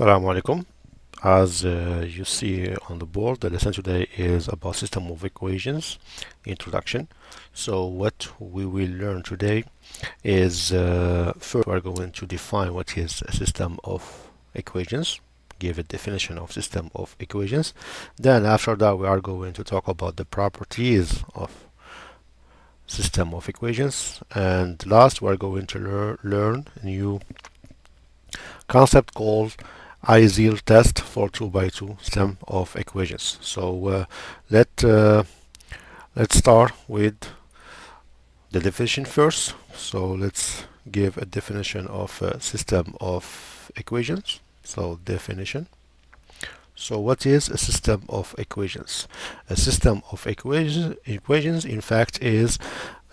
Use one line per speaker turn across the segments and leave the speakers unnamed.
Assalamu alaikum. As you see on the board, the lesson today is about system of equations introduction. So what we will learn today is first we are going to define what is a system of equations, give a definition of system of equations. Then after that we are going to talk about the properties of system of equations, and last we are going to learn a new concept called Isel Test for 2 by 2 system of equations. So let's start with the definition first. So let's give a definition of a system of equations. So definition. So what is a system of equations? A system of equations in fact is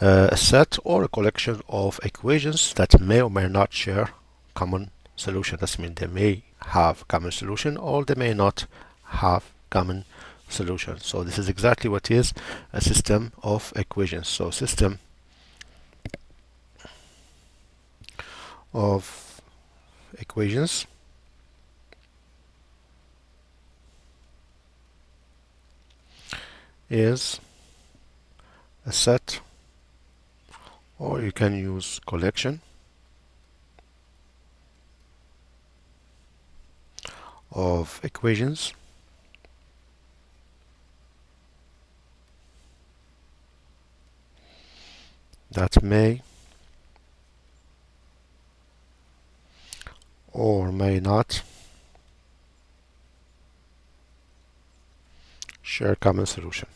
a set or a collection of equations that may or may not share common solution. That means they may have common solution or they may not have common solution. So this is exactly what is a system of equations. So system of equations is a set, or you can use collection of equations that may or may not share common solution.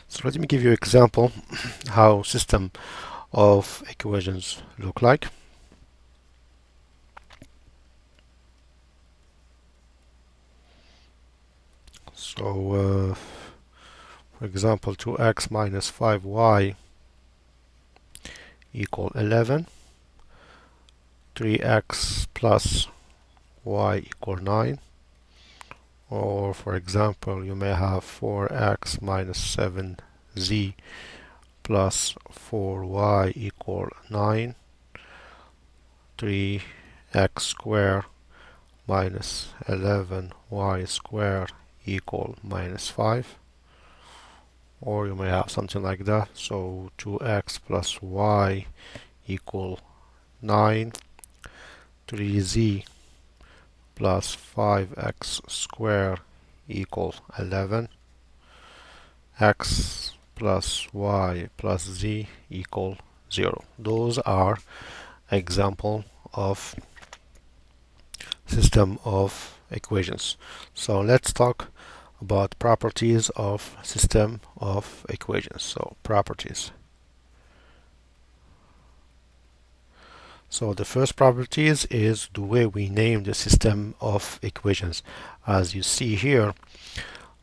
So let me give you an example how system of equations look like. So for example, 2x minus 5y equal 11, 3x plus y equal 9, or for example you may have 4x minus 7z plus 4y equal 9, 3x squared minus 11y squared equal minus 5, or you may have something like that. So 2x plus y equal 9, 3z plus 5x squared equal 11, x plus y plus z equal 0. Those are example of system of equations. So let's talk about properties of system of equations. So properties. So the first properties is the way we name the system of equations. As you see here,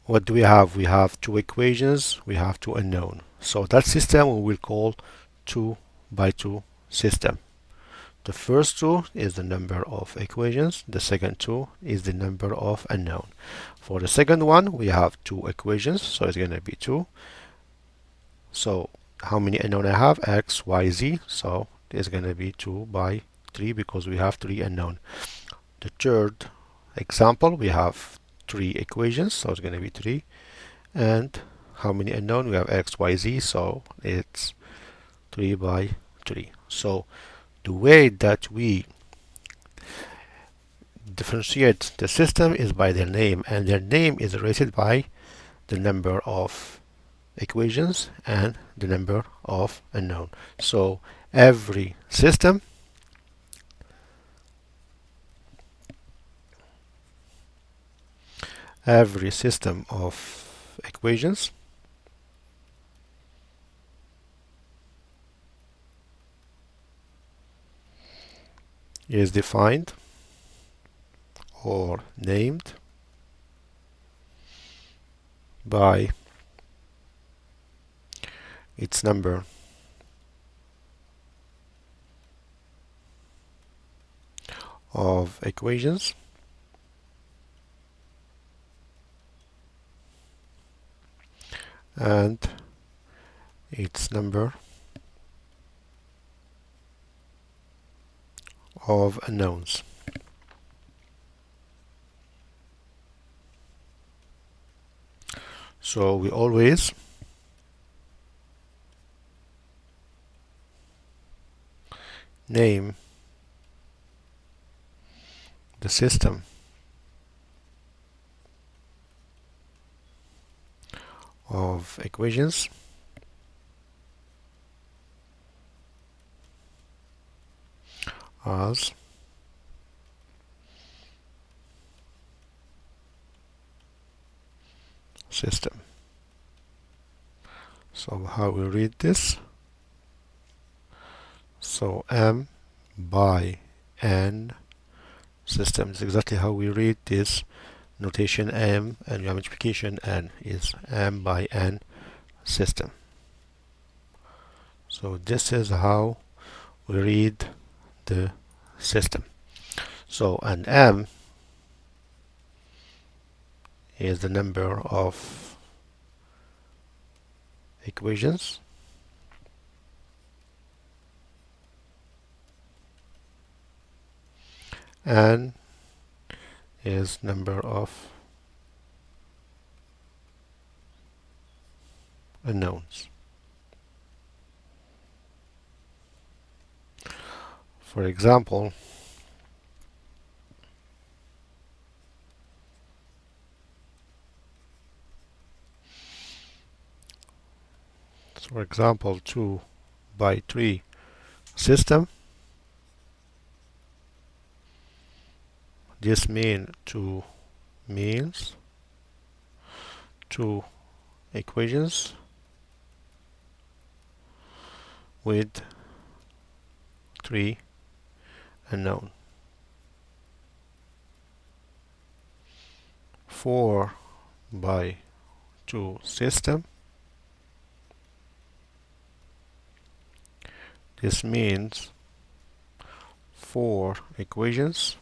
what do we have? We have two equations, we have two unknown. So that system we will call 2 by 2 system. The first two is the number of equations, the second two is the number of unknown. For the second one, we have two equations, so it's going to be 2. So how many unknown I have? X, y, z. So it's going to be 2 by 3 because we have 3 unknown. The third example, we have 3 equations, so it's going to be 3. And how many unknown? We have x, y, z, so it's 3 by 3. So the way that we differentiate the system is by their name, and their name is rated by the number of equations and the number of unknown. So every system of equations is defined or named by its number of equations and its number of unknowns. So we always name the system of equations as system. So how we read this? So M by N system is exactly how we read this notation. M and your multiplication N is M by N system. So this is how we read the system. So an M is the number of equations and is number of unknowns. For example, for example 2 by 3 system, this means 2 equations with 3 unknown. 4 by 2 system, this means 4 equations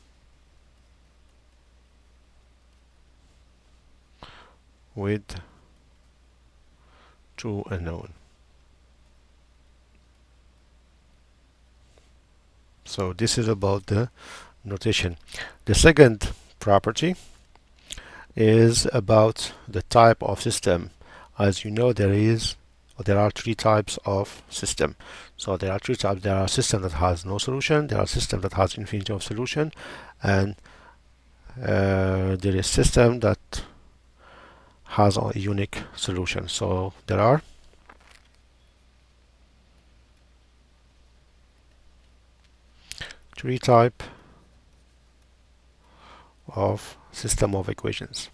with 2 unknown. So this is about the notation. The second property is about the type of system. As you know, there are 3 types of system. So there are 3 types. There are system that has no solution, there are system that has infinity of solution, and there is system that has a unique solution. So there are 3 types of system of equations.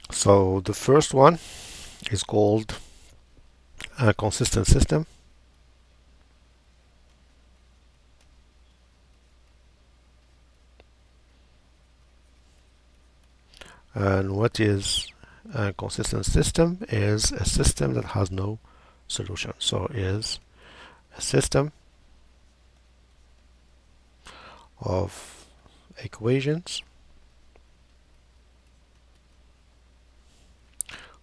So the first one is called a consistent system. And what is a consistent system? Is a system that has no solution. So is a system of equations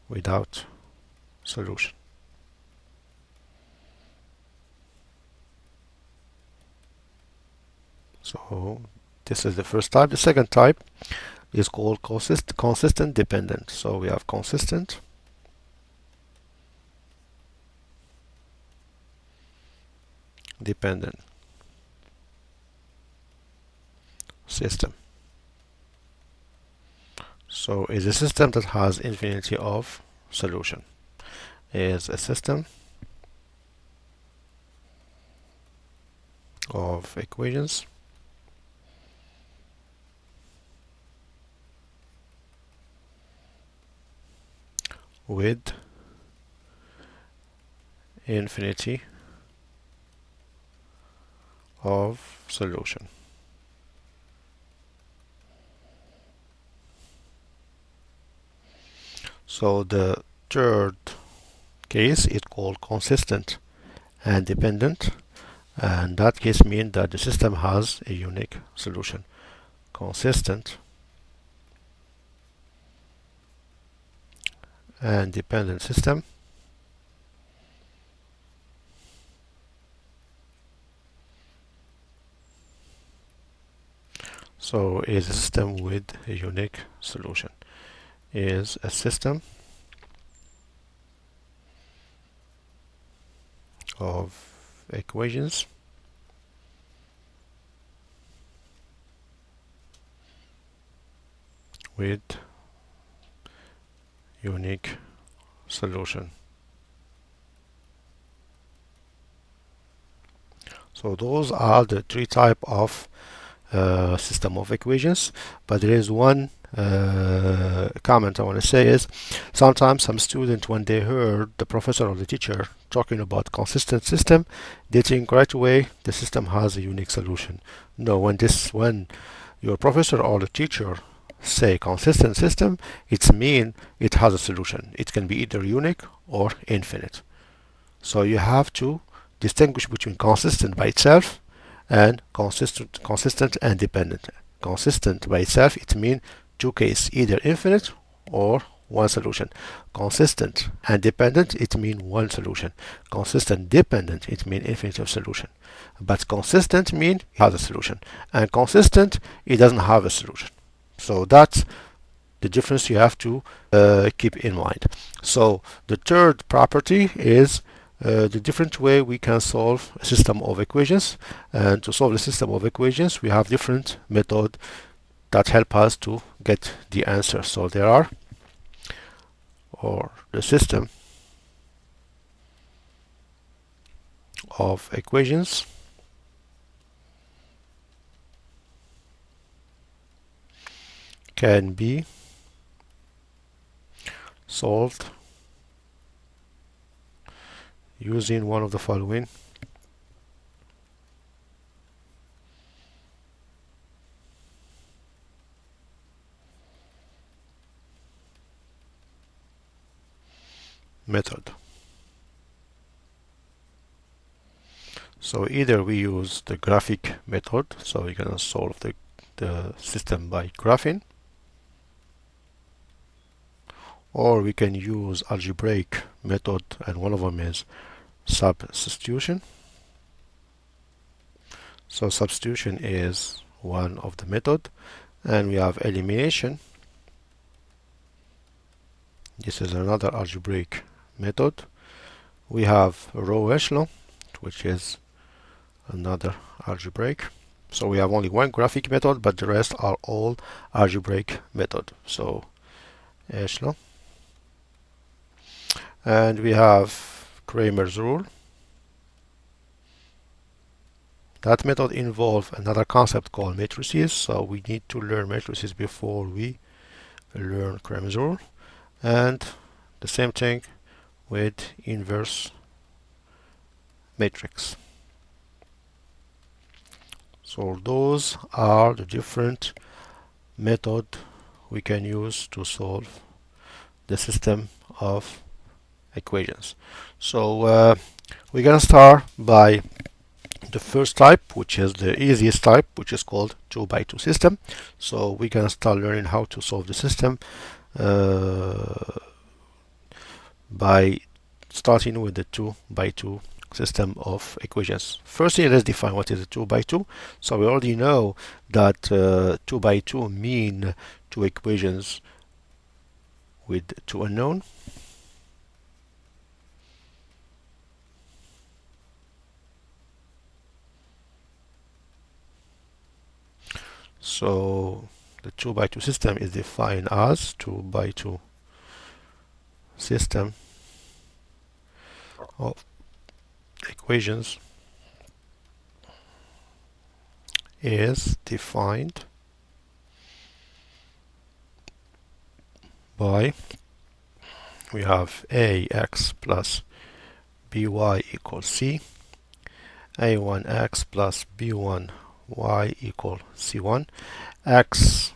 without solution. So this is the first type. The second type is called consistent dependent. So we have consistent dependent system. So is a system that has infinity of solution. Is a system of equations with infinity of solution. So the third case is called consistent and dependent, and that case means that the system has a unique solution. Consistent and dependent system so is a system with a unique solution, is a system of equations with unique solution. So those are the three type of system of equations, but there is one comment I want to say is sometimes some student, when they heard the professor or the teacher talking about consistent system, they think right away the system has a unique solution. No, when your professor or the teacher say consistent system, it means it has a solution. It can be either unique or infinite. So you have to distinguish between consistent by itself and consistent and dependent. Consistent by itself, it means two cases, either infinite or one solution. Consistent and dependent, it means one solution. Consistent dependent, it means infinite of solution. But consistent means it has a solution, and consistent, it doesn't have a solution. So that's the difference you have to keep in mind. So the third property is the different way we can solve a system of equations. And to solve a system of equations, we have different methods that help us to get the answer. So there are, or the system of equations can be solved using one of the following method. So either we use the graphic method, so we're gonna solve the system by graphing, or we can use algebraic method, and one of them is substitution. So substitution is one of the method, and we have elimination. This is another algebraic method. We have row echelon, which is another algebraic. So we have only one graphic method, but the rest are all algebraic method. So echelon. And we have Cramer's rule. That method involves another concept called matrices, so we need to learn matrices before we learn Cramer's rule. And the same thing with inverse matrix. So those are the different methods we can use to solve the system of equations. So we're gonna start by the first type, which is the easiest type, which is called 2 by 2 system. So we're gonna start learning how to solve the system by starting with the 2 by 2 system of equations. Firstly, let's define what is a 2 by 2. So we already know that 2 by 2 mean two equations with two unknown. So the 2 by 2 system is defined as 2 by 2 system of equations is defined by, we have ax plus by equals c, a1x plus b1y equal c1, x,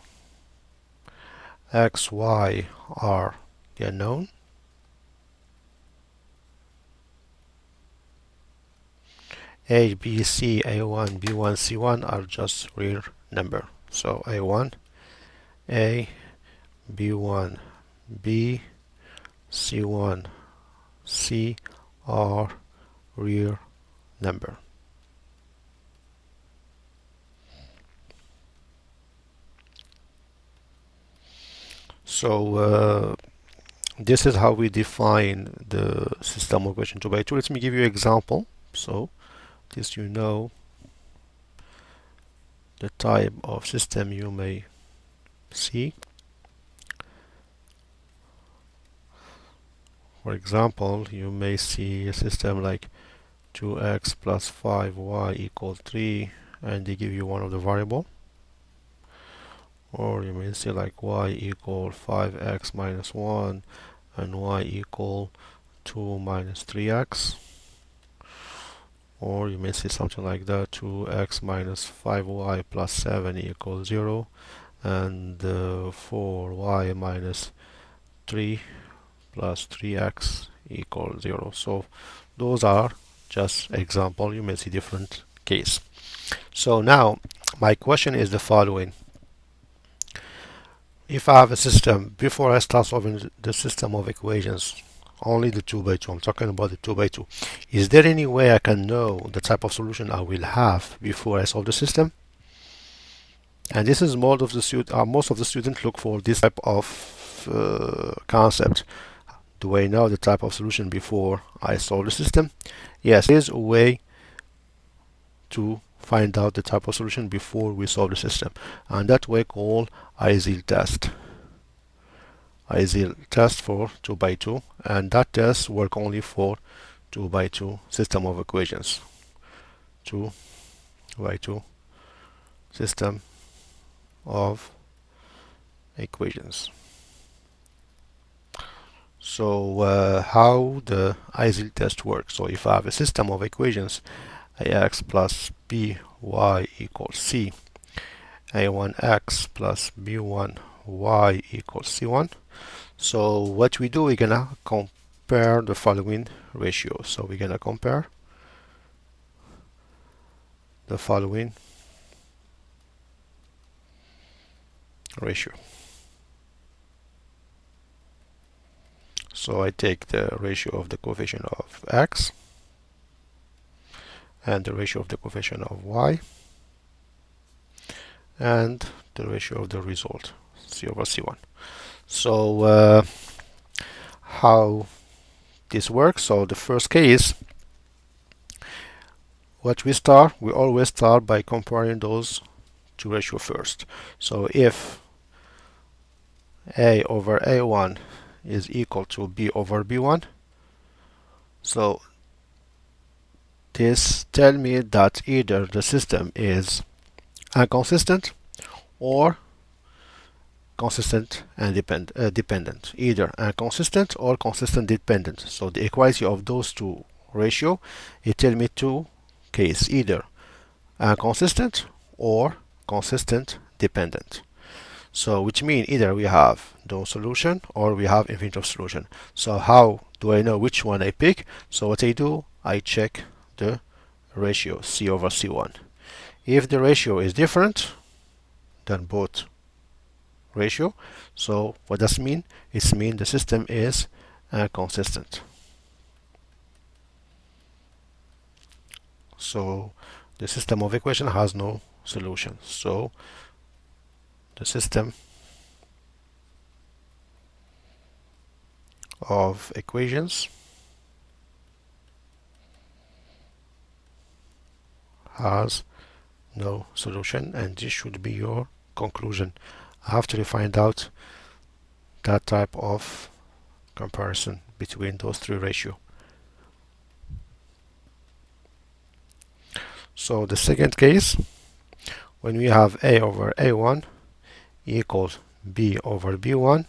y are the unknown, A, B, C, A1, B1, C1 are just real number. So A1, A, B1, B, C1, C are real number. So this is how we define the system of equation 2 by 2. Let me give you an example. So this you know the type of system you may see. For example, you may see a system like 2x plus 5y equals 3, and they give you one of the variable. Or you may see like y equal 5x minus 1 and y equal 2 minus 3x. Or you may see something like that, 2x minus 5y plus 7 equals 0, and 4y minus 3 plus 3x equals 0. So those are just example. You may see different case. So now my question is the following. If I have a system, before I start solving the system of equations, only the 2 by 2, I'm talking about the 2 by 2, is there any way I can know the type of solution I will have before I solve the system? And this is most of the students look for this type of concept. Do I know the type of solution before I solve the system? Yes, there is a way to find out the type of solution before we solve the system, and that way called Isel test. Isel test for 2 by 2, and that test work only for 2 by 2 system of equations. 2 by 2 system of equations. So how the Isel test works? So if I have a system of equations, ax plus by equals c, a1x plus b1y equals c1. So what we do, we're gonna compare the following ratio. So we're gonna compare the following ratio. So I take the ratio of the coefficient of x and the ratio of the coefficient of y and the ratio of the result, c over c1. So how this works? So the first case, we always start by comparing those two ratios first. So if a over a1 is equal to b over b1, so this tell me that either the system is inconsistent or consistent and dependent, either inconsistent or consistent dependent. So the equality of those two ratio, it tell me two case, either inconsistent or consistent dependent. So which mean either we have no solution or we have infinite solution. So how do I know which one I pick? So what I do, I check the ratio c over c1. If the ratio is different than both ratio, so what does it mean? It means the system is inconsistent. So the system of equation has no solution. So the system of equations has no solution, and this should be your conclusion after you find out that type of comparison between those three ratios. So the second case, when we have a over a1 equals b over b1,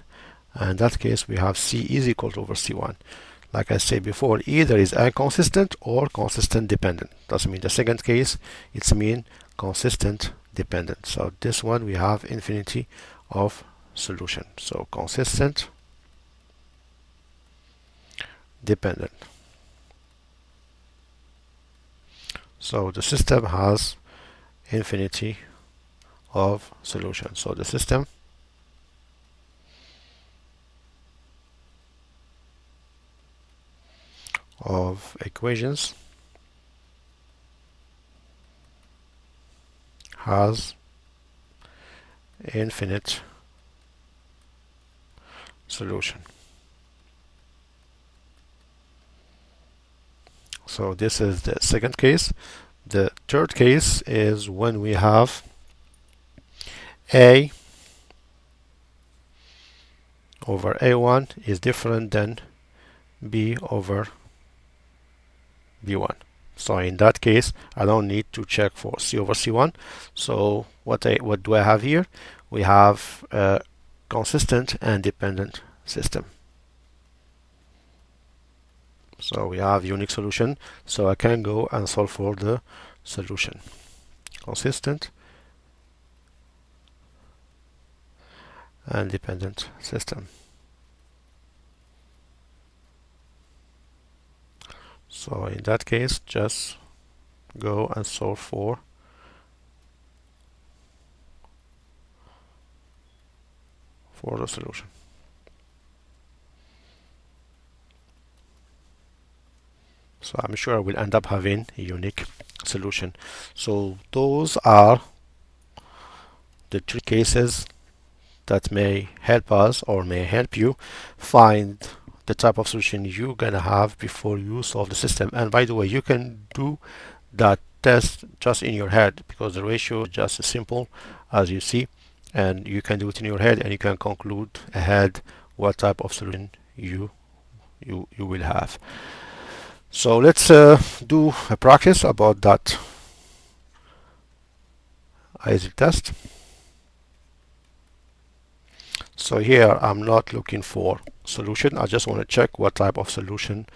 and in that case we have c is equal to over c1. Like I said before, either is inconsistent or consistent dependent. Doesn't mean the second case, it's mean consistent dependent. So this one we have infinity of solution. So consistent dependent. So the system has infinity of solutions. So the system of equations has infinite solution. So this is the second case. The third case is when we have A over A1 is different than B over B1. So in that case, I don't need to check for C over C1. So what do I have here? We have a consistent and dependent system. So we have unique solution. So I can go and solve for the solution. Consistent and dependent system. So in that case, just go and solve for the solution. So I'm sure I will end up having a unique solution. So those are the three cases that may help us or may help you find the type of solution you're gonna have before you solve the system. And by the way, you can do that test just in your head because the ratio is just as simple as you see, and you can do it in your head and you can conclude ahead what type of solution you will have. So let's do a practice about that Isel test. So here I'm not looking for solution, I just want to check what type of solution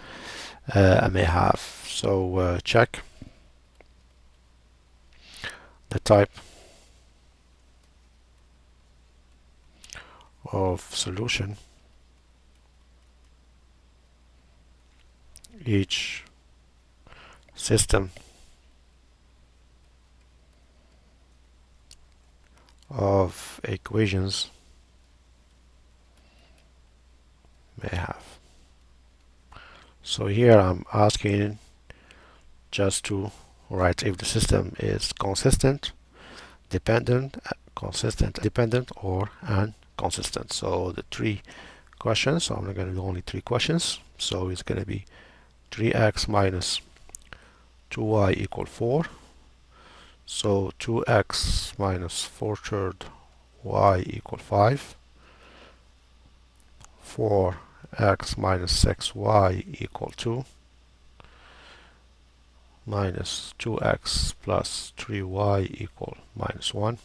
I may have. So check the type of solution each system of equations may have. So here I'm asking just to write if the system is consistent, dependent, dependent, or inconsistent. So the three questions, so I'm going to do only three questions. So it's going to be 3x minus 2y equal 4. So 2x minus 4 third y equal 5. 4x minus 6y equal 2. Minus 2x plus 3y equal minus 1.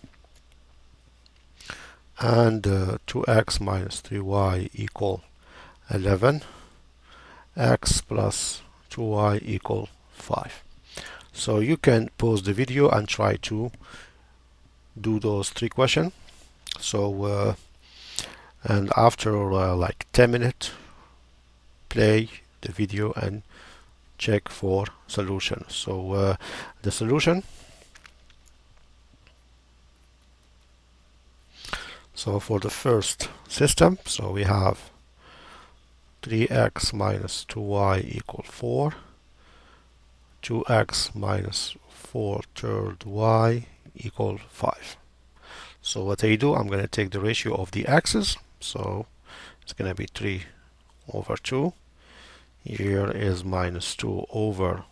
And 2x minus 3y equal 11. X plus 2y equal 5. So you can pause the video and try to do those three questions. So and after like 10 minutes, play the video and check for solution. So the solution, so for the first system, so we have 3x minus 2y equal 4, 2x minus 4 third y equal 5. So what I do, I'm going to take the ratio of the x's, so it's going to be 3 over 2. Here is minus 2 over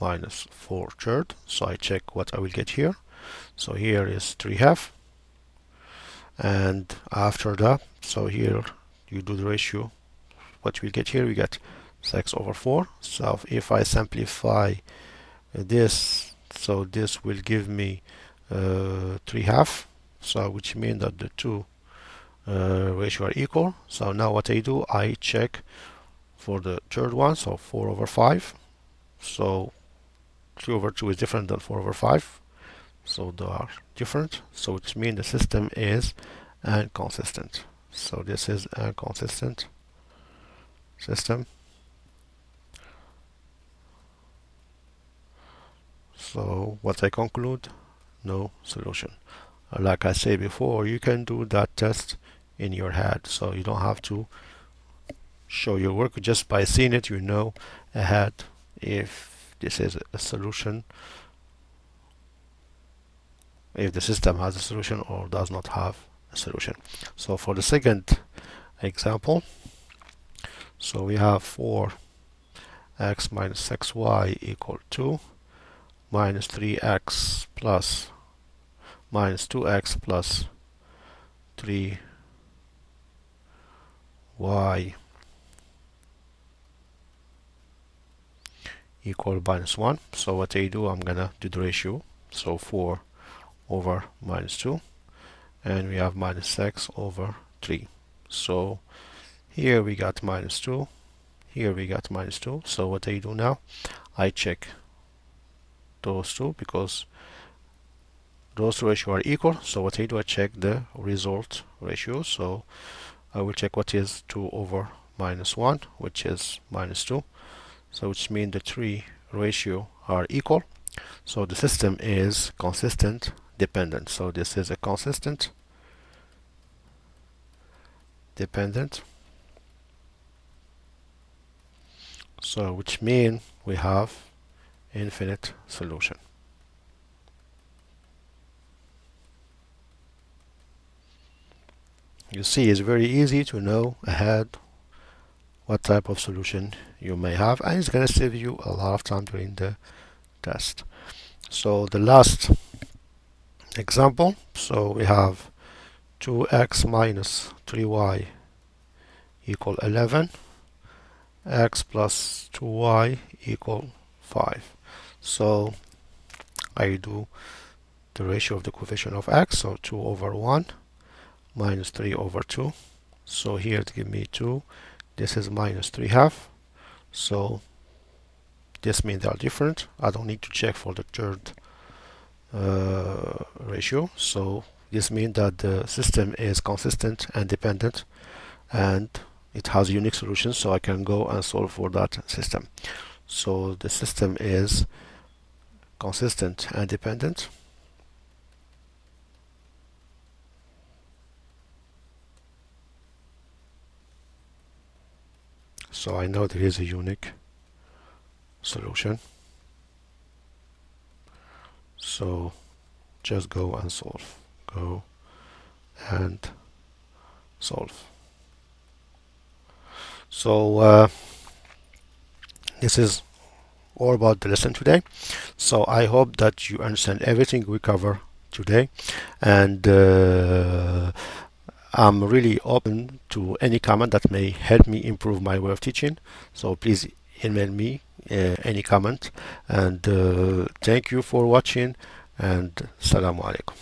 minus 4 third, so I check what I will get here. So here is 3 half, and after that, so here you do the ratio, what we get here, we get 6 over 4. So if I simplify this, so this will give me 3 half, so which means that the two ratio are equal. So now what I do, I check for the third one, so 4 over 5. So 3 over 2 is different than 4 over 5, so they are different, so which means the system is inconsistent. So this is a inconsistent system. So what I conclude, no solution. Like I said before, you can do that test in your head, so you don't have to show your work. Just by seeing it, you know ahead if this is a solution, if the system has a solution or does not have a solution. So for the second example, so we have 4x minus xy equal 2 minus 3x plus minus 2x plus 3y equal minus 1. So what I do, I'm gonna do the ratio. So 4 over minus 2, and we have minus x over 3. So here we got minus 2, here we got minus 2. So what I do now, I check those two because those ratios are equal. So what I do, I check the result ratio. So I will check what is 2 over minus 1, which is minus 2. So which means the three ratio are equal. So the system is consistent dependent. So this is a consistent dependent. So which means we have infinite solution. You see, it's very easy to know ahead what type of solution you may have, and it's going to save you a lot of time during the test. So the last example, so we have 2x minus 3y equal 11, x plus 2y equal 5. So I do the ratio of the coefficient of x, so 2 over 1 minus 3 over 2. So here to give me 2, this is minus 3 half. So this means they are different. I don't need to check for the third ratio. So this means that the system is consistent and dependent, and it has unique solutions, so I can go and solve for that system. So the system is consistent and dependent. So I know there is a unique solution. So just go and solve. Go and solve. So this is all about the lesson today. So I hope that you understand everything we cover today, and I'm really open to any comment that may help me improve my way of teaching. So please email me any comment, and thank you for watching, and Assalamu alaikum.